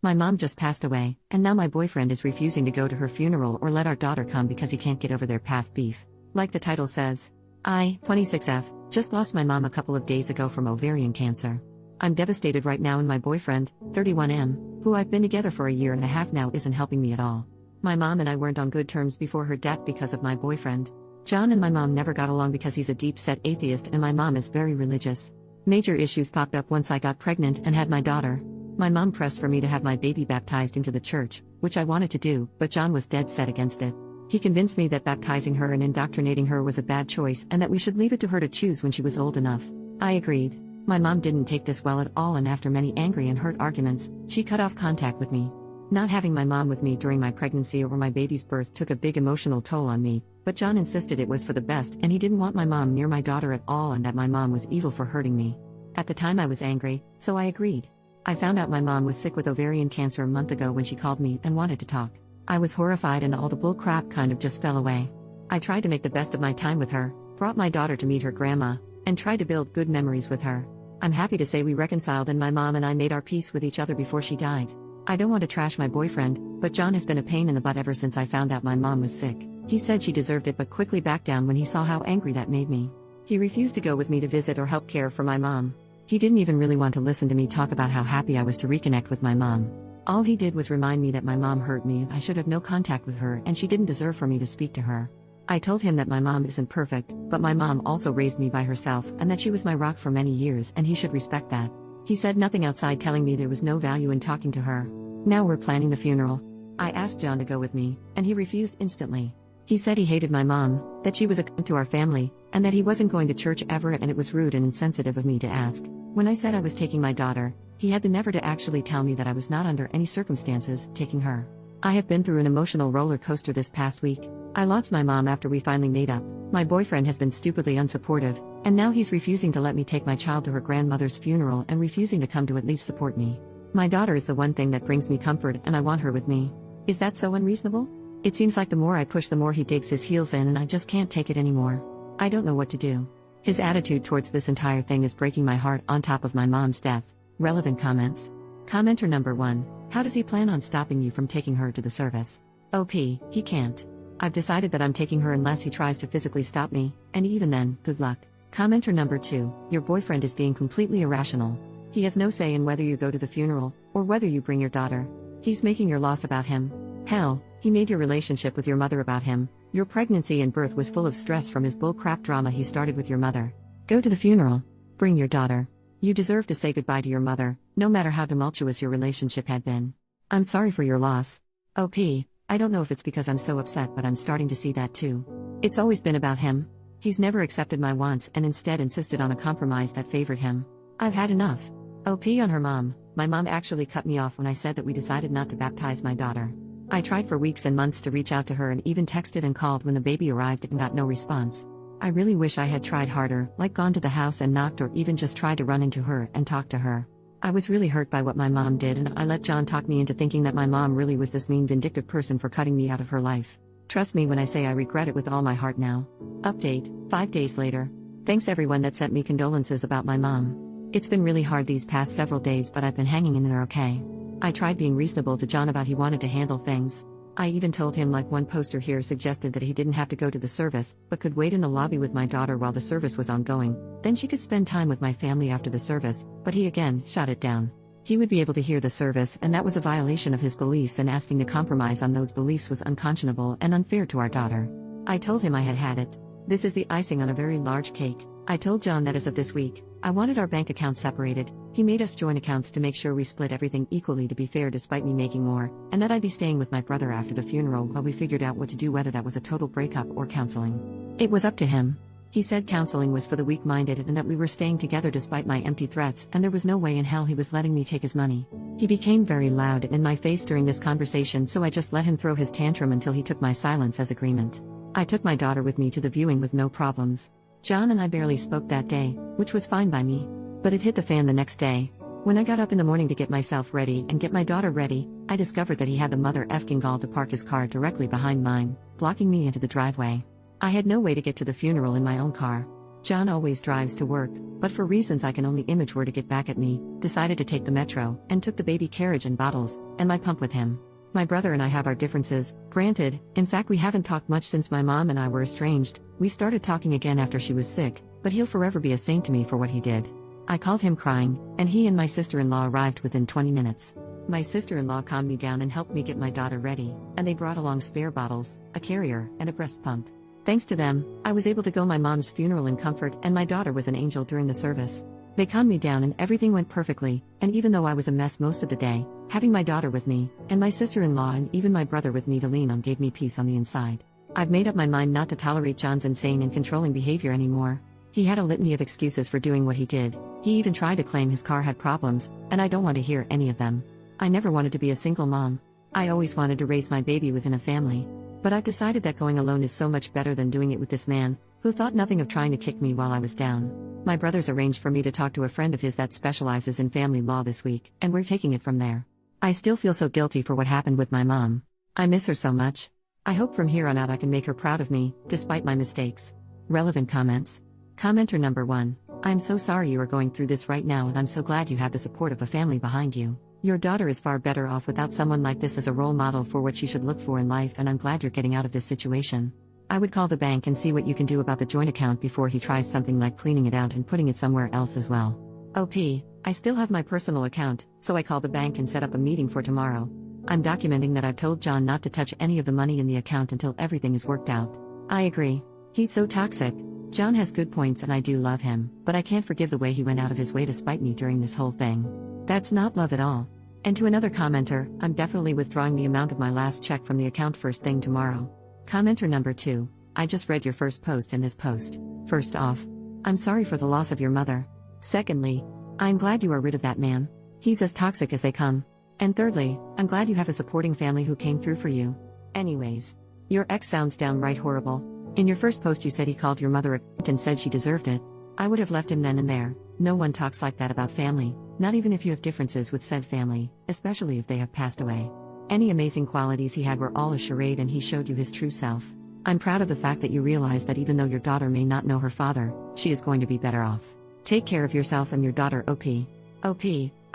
My mom just passed away, and now my boyfriend is refusing to go to her funeral or let our daughter come because he can't get over their past beef. Like the title says, I, 26F, just lost my mom a couple of days ago from ovarian cancer. I'm devastated right now, and my boyfriend, 31M, who I've been together for a year and a half now, isn't helping me at all. My mom and I weren't on good terms before her death because of my boyfriend. John and my mom never got along because he's a deep-set atheist and my mom is very religious. Major issues popped up once I got pregnant and had my daughter. My mom pressed for me to have my baby baptized into the church, which I wanted to do, but John was dead set against it. He convinced me that baptizing her and indoctrinating her was a bad choice and that we should leave it to her to choose when she was old enough. I agreed. My mom didn't take this well at all, and after many angry and hurt arguments, she cut off contact with me. Not having my mom with me during my pregnancy or my baby's birth took a big emotional toll on me, but John insisted it was for the best and he didn't want my mom near my daughter at all and that my mom was evil for hurting me. At the time I was angry, so I agreed. I found out my mom was sick with ovarian cancer a month ago when she called me and wanted to talk. I was horrified and all the bull crap kind of just fell away. I tried to make the best of my time with her, brought my daughter to meet her grandma, and tried to build good memories with her. I'm happy to say we reconciled and my mom and I made our peace with each other before she died. I don't want to trash my boyfriend, but John has been a pain in the butt ever since I found out my mom was sick. He said she deserved it but quickly backed down when he saw how angry that made me. He refused to go with me to visit or help care for my mom. He didn't even really want to listen to me talk about how happy I was to reconnect with my mom. All he did was remind me that my mom hurt me and I should have no contact with her and she didn't deserve for me to speak to her. I told him that my mom isn't perfect, but my mom also raised me by herself and that she was my rock for many years and he should respect that. He said nothing outside telling me there was no value in talking to her. Now we're planning the funeral. I asked John to go with me, and he refused instantly. He said he hated my mom, that she was a cunt to our family, and that he wasn't going to church ever and it was rude and insensitive of me to ask. When I said I was taking my daughter, he had the nerve to actually tell me that I was not under any circumstances taking her. I have been through an emotional roller coaster this past week. I lost my mom after we finally made up. My boyfriend has been stupidly unsupportive, and now he's refusing to let me take my child to her grandmother's funeral and refusing to come to at least support me. My daughter is the one thing that brings me comfort and I want her with me. Is that so unreasonable? It seems like the more I push the more he digs his heels in and I just can't take it anymore. I don't know what to do. His attitude towards this entire thing is breaking my heart on top of my mom's death. Relevant comments. Commenter number 1. How does he plan on stopping you from taking her to the service? OP, he can't. I've decided that I'm taking her unless he tries to physically stop me, and even then, good luck. Commenter number 2. Your boyfriend is being completely irrational. He has no say in whether you go to the funeral, or whether you bring your daughter. He's making your loss about him. Hell, he made your relationship with your mother about him. Your pregnancy and birth was full of stress from his bullcrap drama he started with your mother. Go to the funeral. Bring your daughter. You deserve to say goodbye to your mother, no matter how tumultuous your relationship had been. I'm sorry for your loss. OP, I don't know if it's because I'm so upset, but I'm starting to see that too. It's always been about him. He's never accepted my wants and instead insisted on a compromise that favored him. I've had enough. OP on her mom. My mom actually cut me off when I said that we decided not to baptize my daughter. I tried for weeks and months to reach out to her and even texted and called when the baby arrived and got no response. I really wish I had tried harder, like gone to the house and knocked or even just tried to run into her and talk to her. I was really hurt by what my mom did and I let John talk me into thinking that my mom really was this mean, vindictive person for cutting me out of her life. Trust me when I say I regret it with all my heart now. Update, 5 days later. Thanks everyone that sent me condolences about my mom. It's been really hard these past several days, but I've been hanging in there okay. I tried being reasonable to John about he wanted to handle things. I even told him, like one poster here suggested, that he didn't have to go to the service, but could wait in the lobby with my daughter while the service was ongoing, then she could spend time with my family after the service, but he again shot it down. He would be able to hear the service and that was a violation of his beliefs, and asking to compromise on those beliefs was unconscionable and unfair to our daughter. I told him I had had it. This is the icing on a very large cake. I told John that as of this week, I wanted our bank accounts separated. He made us join accounts to make sure we split everything equally to be fair despite me making more, and that I'd be staying with my brother after the funeral while we figured out what to do, whether that was a total breakup or counseling. It was up to him. He said counseling was for the weak-minded and that we were staying together despite my empty threats, and there was no way in hell he was letting me take his money. He became very loud and in my face during this conversation, so I just let him throw his tantrum until he took my silence as agreement. I took my daughter with me to the viewing with no problems. John and I barely spoke that day, which was fine by me. But it hit the fan the next day. When I got up in the morning to get myself ready and get my daughter ready, I discovered that he had the mother effing gall to park his car directly behind mine, blocking me into the driveway. I had no way to get to the funeral in my own car. John always drives to work, but for reasons I can only image were to get back at me, decided to take the metro, and took the baby carriage and bottles, and my pump with him. My brother and I have our differences, granted, in fact we haven't talked much since my mom and I were estranged. We started talking again after she was sick, but he'll forever be a saint to me for what he did. I called him crying, and he and my sister-in-law arrived within 20 minutes. My sister-in-law calmed me down and helped me get my daughter ready, and they brought along spare bottles, a carrier, and a breast pump. Thanks to them, I was able to go my mom's funeral in comfort, and my daughter was an angel during the service. They calmed me down and everything went perfectly, and even though I was a mess most of the day, having my daughter with me, and my sister-in-law and even my brother with me to lean on gave me peace on the inside. I've made up my mind not to tolerate John's insane and controlling behavior anymore. He had a litany of excuses for doing what he did. He even tried to claim his car had problems, and I don't want to hear any of them. I never wanted to be a single mom. I always wanted to raise my baby within a family. But I've decided that going alone is so much better than doing it with this man, who thought nothing of trying to kick me while I was down. My brother's arranged for me to talk to a friend of his that specializes in family law this week, and we're taking it from there. I still feel so guilty for what happened with my mom. I miss her so much. I hope from here on out I can make her proud of me, despite my mistakes. Relevant comments. Commenter number 1. I'm so sorry you are going through this right now, and I'm so glad you have the support of a family behind you. Your daughter is far better off without someone like this as a role model for what she should look for in life, and I'm glad you're getting out of this situation. I would call the bank and see what you can do about the joint account before he tries something like cleaning it out and putting it somewhere else as well. OP, I still have my personal account, so I called the bank and set up a meeting for tomorrow. I'm documenting that I've told John not to touch any of the money in the account until everything is worked out. I agree. He's so toxic. John has good points and I do love him, but I can't forgive the way he went out of his way to spite me during this whole thing. That's not love at all. And to another commenter, I'm definitely withdrawing the amount of my last check from the account first thing tomorrow. Commenter number 2, I just read your first post in this post. First off, I'm sorry for the loss of your mother. Secondly, I'm glad you are rid of that man. He's as toxic as they come. And thirdly, I'm glad you have a supporting family who came through for you. Anyways, your ex sounds downright horrible. In your first post you said he called your mother a cunt and said she deserved it. I would have left him then and there. No one talks like that about family, not even if you have differences with said family, especially if they have passed away. Any amazing qualities he had were all a charade and he showed you his true self. I'm proud of the fact that you realize that even though your daughter may not know her father, she is going to be better off. Take care of yourself and your daughter. OP.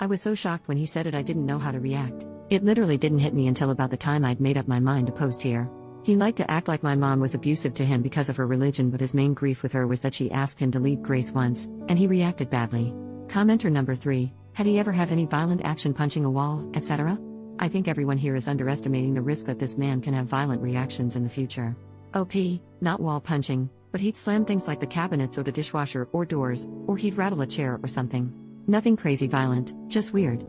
I was so shocked when he said it I didn't know how to react. It literally didn't hit me until about the time I'd made up my mind to post here. He liked to act like my mom was abusive to him because of her religion, but his main grief with her was that she asked him to leave Grace once, and he reacted badly. Commenter number 3, had he ever had any violent action, punching a wall, etc.? I think everyone here is underestimating the risk that this man can have violent reactions in the future. OP, not wall punching, but he'd slam things like the cabinets or the dishwasher or doors, or he'd rattle a chair or something. Nothing crazy violent, just weird.